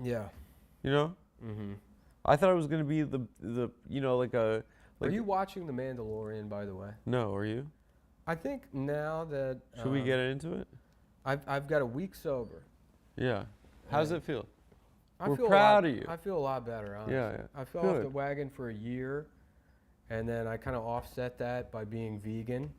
Yeah. You know? Mm-hmm. I thought it was going to be the you know, like a... Like, Are you watching The Mandalorian, by the way? No, are you? I think now that Should we get into it? I've got a week sober. Yeah. How does And it feel? I We're feel proud a lot, of you. I feel a lot better, honestly. Yeah, yeah. I fell off the Good. wagon for a year, and then I kind of offset that by being vegan.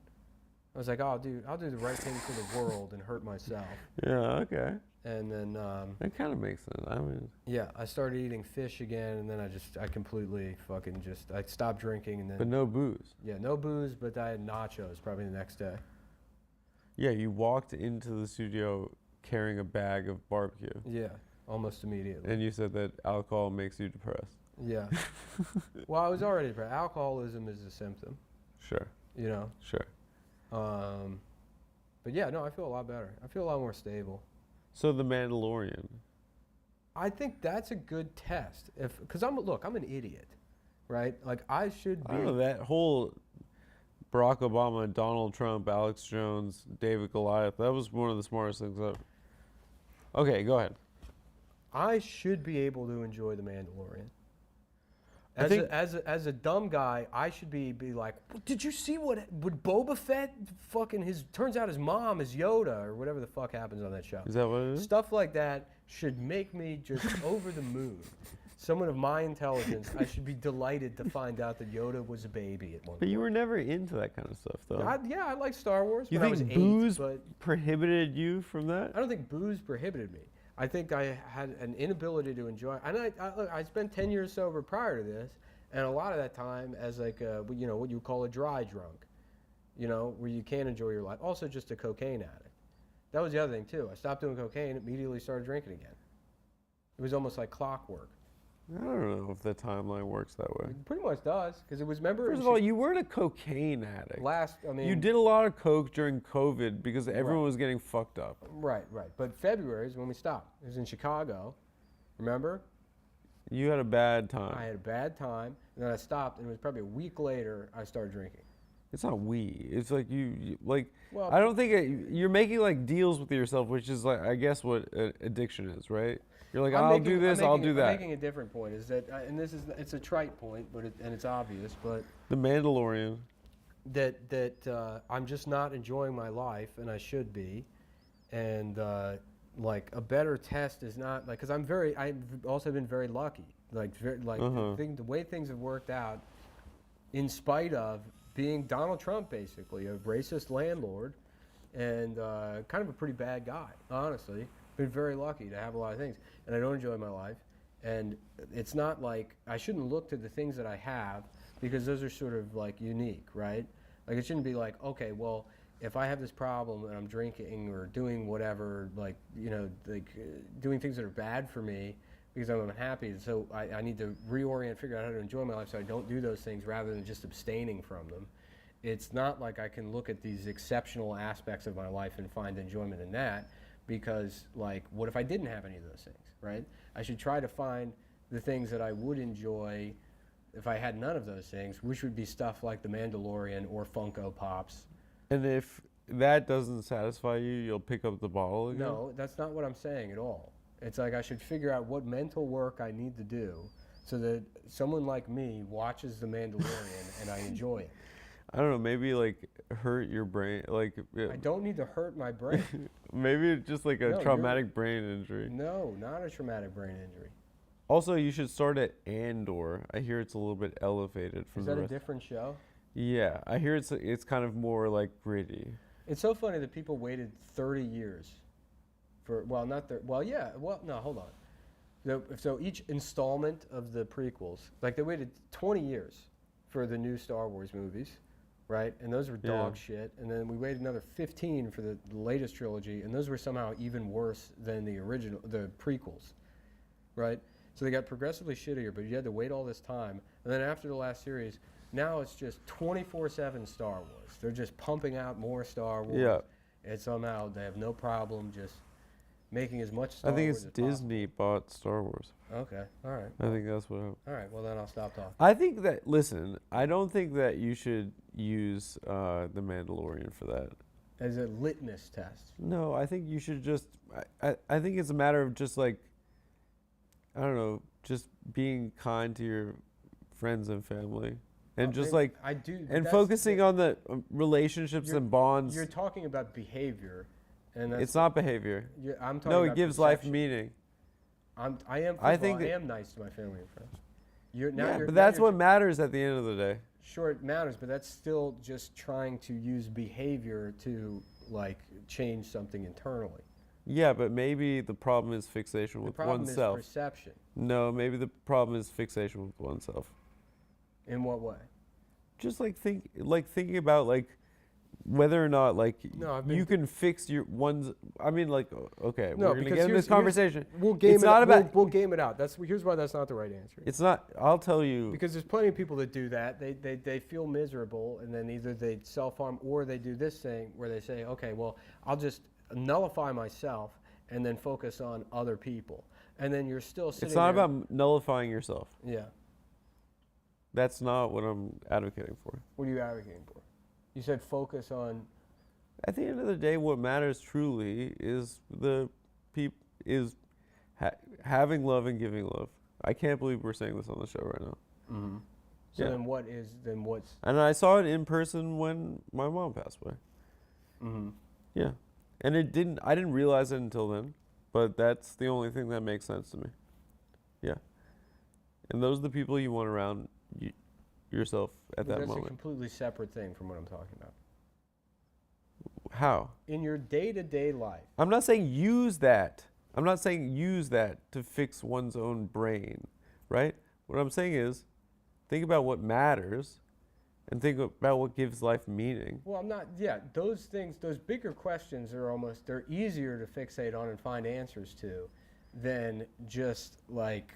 I was like, oh, dude, I'll do the right thing for the world and hurt myself. Yeah, okay. And then, That kind of makes sense. I mean, yeah, I started eating fish again, and then I completely fucking I stopped drinking, and then. but no booze. Yeah, no booze, but I had nachos probably the next day. Yeah, you walked into the studio carrying a bag of barbecue. Yeah, almost immediately. And you said that alcohol makes you depressed. Yeah. Well, I was already depressed. Alcoholism is a symptom, Sure, you know. sure. But yeah, no, I feel a lot better. I feel a lot more stable. So The Mandalorian. I think that's a good test. Because I'm an idiot, right? Like I should be. I don't know, that whole Barack Obama, Donald Trump, Alex Jones, David Goliath, that was one of the smartest things ever. Okay, go ahead. I should be able to enjoy The Mandalorian. I think As a dumb guy, I should be like, did you see what Boba Fett fucking turns out his mom is Yoda or whatever the fuck happens on that show. Is that what it is? Stuff like that should make me just over the moon. Someone of my intelligence, I should be delighted to find out that Yoda was a baby at one point. But you were never into that kind of stuff, though. I like Star Wars You when I think was booze 8, but prohibited you from that? I don't think booze prohibited me. I think I had an inability to enjoy. And I spent 10 years sober prior to this, and a lot of that time as like what you call a dry drunk, where you can't enjoy your life. Also, just a cocaine addict. That was the other thing too. I stopped doing cocaine, immediately started drinking again. It was almost like clockwork. I don't know if the timeline works that way. It pretty much does, because it was. Remember, First of all, you weren't a cocaine addict. You did a lot of coke during COVID because everyone was getting fucked up. Right. But February is when we stopped. It was in Chicago. Remember? You had a bad time. I had a bad time, and then I stopped, and it was probably a week later I started drinking. It's not we. It's like you like. Well, I don't think you're making like deals with yourself, which is like I guess what addiction is, right? You're like, I'll do this, I'll do that. I'm making a different point. Is that, and it's a trite point, but and it's obvious, but The Mandalorian. That I'm just not enjoying my life, and I should be, and like a better test is not like, because I've also been very lucky, like the way things have worked out, in spite of being Donald Trump, basically a racist landlord, and kind of a pretty bad guy, honestly. Been very lucky to have a lot of things, and I don't enjoy my life, and it's not like I shouldn't look to the things that I have, because those are sort of like unique, right? Like it shouldn't be like, okay, well, if I have this problem and I'm drinking or doing whatever, like doing things that are bad for me because I'm unhappy, so I need to reorient, figure out how to enjoy my life so I don't do those things rather than just abstaining from them. It's not like I can look at these exceptional aspects of my life and find enjoyment in that, because like, what if I didn't have any of those things, right? I should try to find the things that I would enjoy if I had none of those things, which would be stuff like The Mandalorian or Funko Pops. And if that doesn't satisfy you, you'll pick up the bottle again? No, that's not what I'm saying at all. It's like I should figure out what mental work I need to do so that someone like me watches The Mandalorian and I enjoy it. I don't know, maybe like hurt your brain, like... I don't need to hurt my brain. Maybe it's just like a traumatic brain injury. No, not a traumatic brain injury. Also, you should start at Andor. I hear it's a little bit elevated from the rest. Is that a different show? Yeah, I hear it's kind of more like gritty. It's so funny that people waited 30 years for, well, not 30, well, yeah, well, no, hold on. So each installment of the prequels, like they waited 20 years for the new Star Wars movies, right? And those were dog shit. And then we waited another 15 for the latest trilogy, and those were somehow even worse than the prequels, right? So they got progressively shittier, but you had to wait all this time. And then after the last series, now it's just 24/7 Star Wars. They're just pumping out more Star Wars. Yeah. And somehow they have no problem just making as much Star I think Wars it's as Disney bought Star Wars. Okay, all right. I think that's what happened. All right, well then I'll stop talking. I think that, listen, I don't think that you should use The Mandalorian for that. As a litmus test. No, I think you should just, I think it's a matter of just like, I don't know, just being kind to your friends and family, and just maybe like, I do, and that's focusing on the relationships You're- and bonds. You're talking about behavior, and that's It's not behavior. I'm talking No, about it gives life perception. meaning. I am. I I think I that- am nice to my family and friends. You're now. Yeah, you're, but now that's you're what matters at the end of the day. Sure, it matters, but that's still just trying to use behavior to like change something internally. Yeah, but maybe the problem is fixation The with problem oneself. is perception. No, maybe the problem is fixation with oneself. In what way? Just like thinking about like whether or not like No, I've you been can fix your one's. I mean, like, okay, No, we're gonna because get in here's- this conversation. We'll game It's it. not about- We'll game it out. Here's why that's not the right answer. It's not. I'll tell you. Because there's plenty of people that do that. They feel miserable, and then either they self-harm or they do this thing where they say, okay, well, I'll just nullify myself and then focus on other people. And then you're still sitting It's not there. about nullifying yourself. Yeah. That's not what I'm advocating for. What are you advocating for? You said focus on. At the end of the day, what matters truly is having love and giving love. I can't believe we're saying this on the show right now. Mm-hmm. So Yeah. then what's. And I saw it in person when my mom passed away. Mm-hmm. Yeah. And I didn't realize it until then, but that's the only thing that makes sense to me. Yeah. And those are the people you want around yourself at that That's a moment. completely separate thing from what I'm talking about. How? In your day-to-day life. I'm not saying use that. I'm not saying use that to fix one's own brain, right? What I'm saying is think about what matters and think about what gives life meaning. Well, I'm not. Yeah, those things, those bigger questions they're easier to fixate on and find answers to, than just like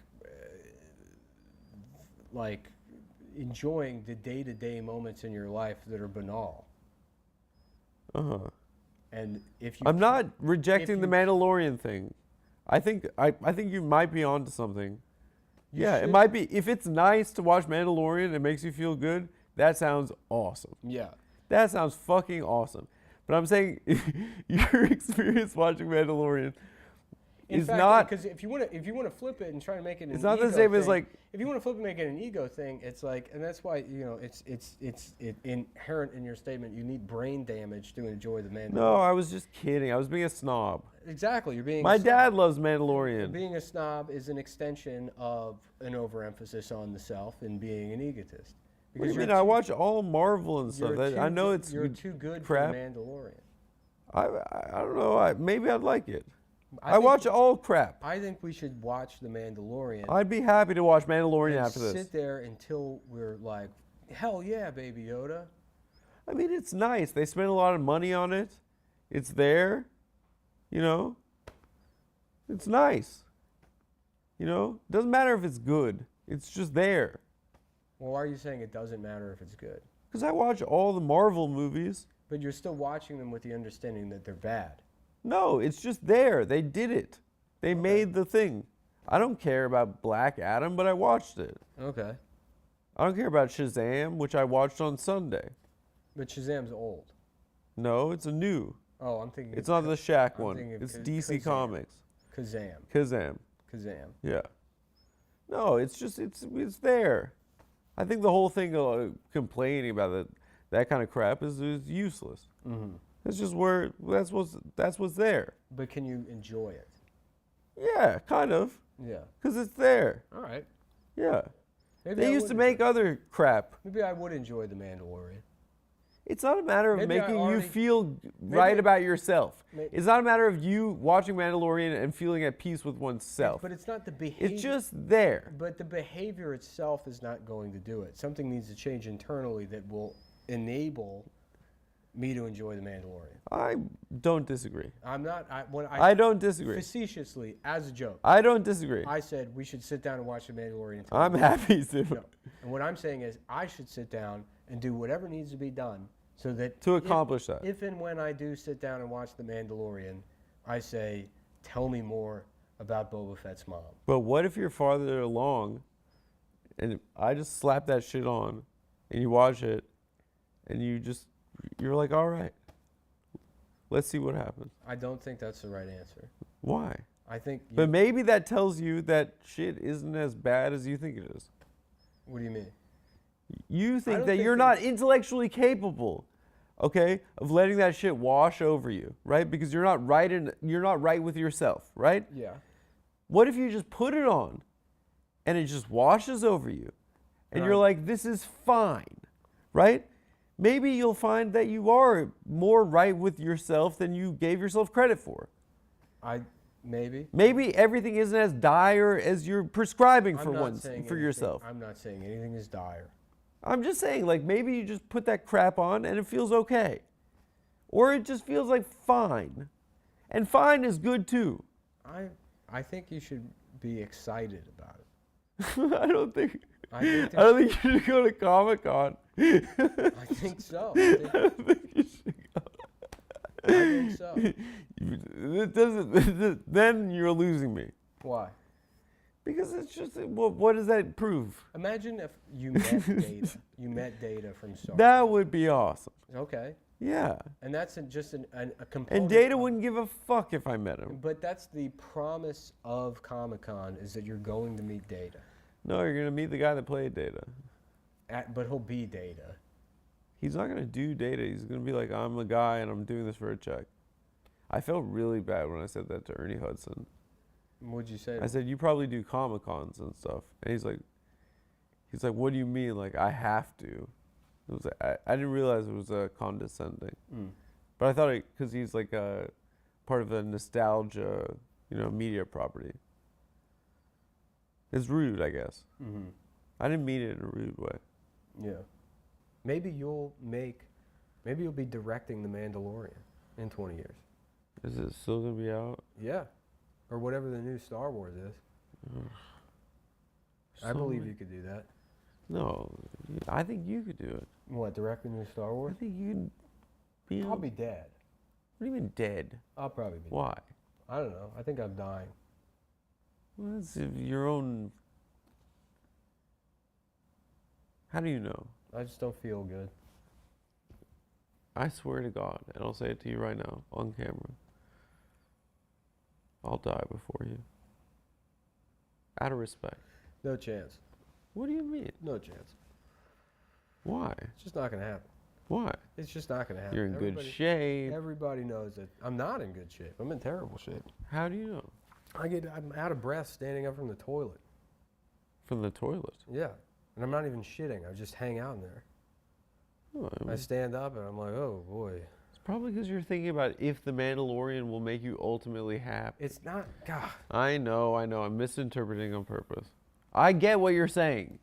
enjoying the day-to-day moments in your life that are banal. Uh-huh. And if you, I'm not rejecting the you- Mandalorian thing. I think you might be onto something. You Yeah, it should- might be. If it's nice to watch Mandalorian, it makes you feel good. That sounds awesome. Yeah. That sounds fucking awesome. But I'm saying your experience watching Mandalorian In is fact, not. because if you want to flip it and try to make it an It's not the ego same as thing, like. if you want to flip and make it an ego thing, it's like, and that's why it's inherent in your statement. You need brain damage to enjoy the Mandalorian. No, I was just kidding. I was being a snob. Exactly, you're being. My a snob. dad loves Mandalorian. Being a snob is an extension of an overemphasis on the self and being an egotist. What do you you're mean? I too- watch all Marvel and stuff. you're I too know good- it's You're too good crap. for the Mandalorian. I don't know. Maybe I'd like it. I think- watch all crap. I think we should watch the Mandalorian. I'd be happy to watch Mandalorian and after this. sit there until we're like, hell yeah, Baby Yoda. I mean, it's nice. They spend a lot of money on it. It's there. You know? It's nice. You know? Doesn't matter if it's good. It's just there. Well, why are you saying it doesn't matter if it's good? Because I watch all the Marvel movies. But you're still watching them with the understanding that they're bad. No, it's just there. They did it. They made the thing. I don't care about Black Adam, but I watched it. Okay. I don't care about Shazam, which I watched on Sunday. But Shazam's old. No, it's a new. Oh, I'm thinking. It's not the Shaq I'm one. thinking of It's Kaz- DC Kazam. Comics. Kazam. Kazam. Kazam. Yeah. No, it's just it's there. I think the whole thing of complaining about that kind of crap is useless. Mm-hmm. It's just that's what's there. But can you enjoy it? Yeah, kind of, Yeah. because it's there. All right. Yeah. Maybe They I used to would make enjoy it. other crap. Maybe I would enjoy the Mandalorian. It's not a matter of Maybe I making you already- feel right about yourself. May- It's not a matter of you watching Mandalorian and feeling at peace with oneself. But it's not the behavior. It's just there. But the behavior itself is not going to do it. Something needs to change internally that will enable me to enjoy the Mandalorian. I don't disagree. I'm not. I don't disagree. Facetiously, as a joke, I don't disagree. I said we should sit down and watch the Mandalorian. until I'm we- happy to. No. And what I'm saying is, I should sit down and do whatever needs to be done so that To accomplish that. If and when I do sit down and watch the Mandalorian, I say, tell me more about Boba Fett's mom. But what if you're farther along and I just slap that shit on and you watch it and you're like, all right, let's see what happens. I don't think that's the right answer. Why? I think. But maybe that tells you that shit isn't as bad as you think it is. What do you mean? You think don't that think you're that- not intellectually capable, okay, of letting that shit wash over you, right? Because you're not right with yourself, right? Yeah. What if you just put it on and it just washes over you and you're Right. like, this is fine, right? Maybe you'll find that you are more right with yourself than you gave yourself credit for. Maybe. Maybe everything isn't as dire as you're prescribing I'm not for saying anything- yourself. I'm not saying anything is dire. I'm just saying, like, maybe you just put that crap on and it feels okay. Or it just feels like fine. And fine is good too. I think you should be excited about it. I don't think I you should go to Comic-Con. I think so. I think so. It doesn't, then you're losing me. Why? Because it's just, what does that prove? Imagine if you met Data. You met Data from Star. That would be awesome. Okay. Yeah. And that's just a component. And Data of- wouldn't give a fuck if I met him. But that's the promise of Comic-Con is that you're going to meet Data. No, you're going to meet the guy that played Data. But he'll be Data. He's not going to do Data. He's going to be like, I'm a guy and I'm doing this for a check. I felt really bad when I said that to Ernie Hudson. What'd you say? I said, you probably do Comic-Cons and stuff. And he's like, what do you mean? Like, I have to. It was I didn't realize it was condescending. Mm. But I thought because he's like part of a nostalgia, media property. It's rude, I guess. Mm-hmm. I didn't mean it in a rude way. Yeah. Maybe you'll be directing The Mandalorian in 20 years. Is it still going to be out? Yeah. Or whatever the new Star Wars is. I believe you could do that. No, I think you could do it. What, direct the new Star I Wars? think you'd be. I'll be dead. What do you mean dead? I'll probably be Why? dead. I don't know. I think I'm dying. Well, that's your own. How do you know? I just don't feel good. I swear to God, and I'll say it to you right now on camera. I'll die before you. Out of respect. No chance. What do you mean? No chance. Why? It's just not going to happen. Why? It's just not going to happen. You're in good shape. Everybody knows that I'm not in good shape. I'm in terrible shape. How do you know? I'm out of breath standing up from the toilet. From the toilet. Yeah. And I'm not even shitting. I just hang out in there. Oh, I stand up and I'm like, oh boy. it's probably because you're thinking about if the Mandalorian will make you ultimately happy. It's not, God. I know. I'm misinterpreting on purpose. I get what you're saying.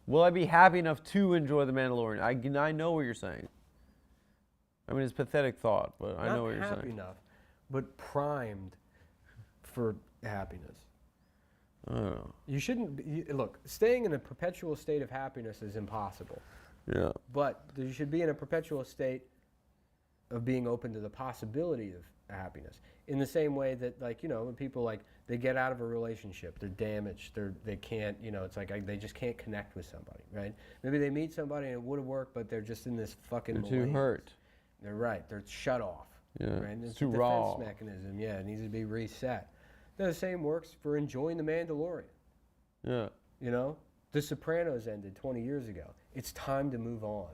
Will I be happy enough to enjoy the Mandalorian? I know what you're saying. I mean, it's a pathetic thought, but I know what you're Not happy saying. enough, but primed for happiness. I don't know. You shouldn't be, look, staying in a perpetual state of happiness is impossible. Yeah. But you should be in a perpetual state of being open to the possibility of happiness. In the same way that, like, when people, like, they get out of a relationship, they're damaged, they can't, it's like they just can't connect with somebody, right? Maybe they meet somebody and it would have worked, but they're just in this fucking They're too malaise. hurt. They're right. They're shut off. Yeah. Right? It's a too defense raw. mechanism. Yeah, it needs to be reset. The same works for enjoying The Mandalorian. Yeah. The Sopranos ended 20 years ago. It's time to move on.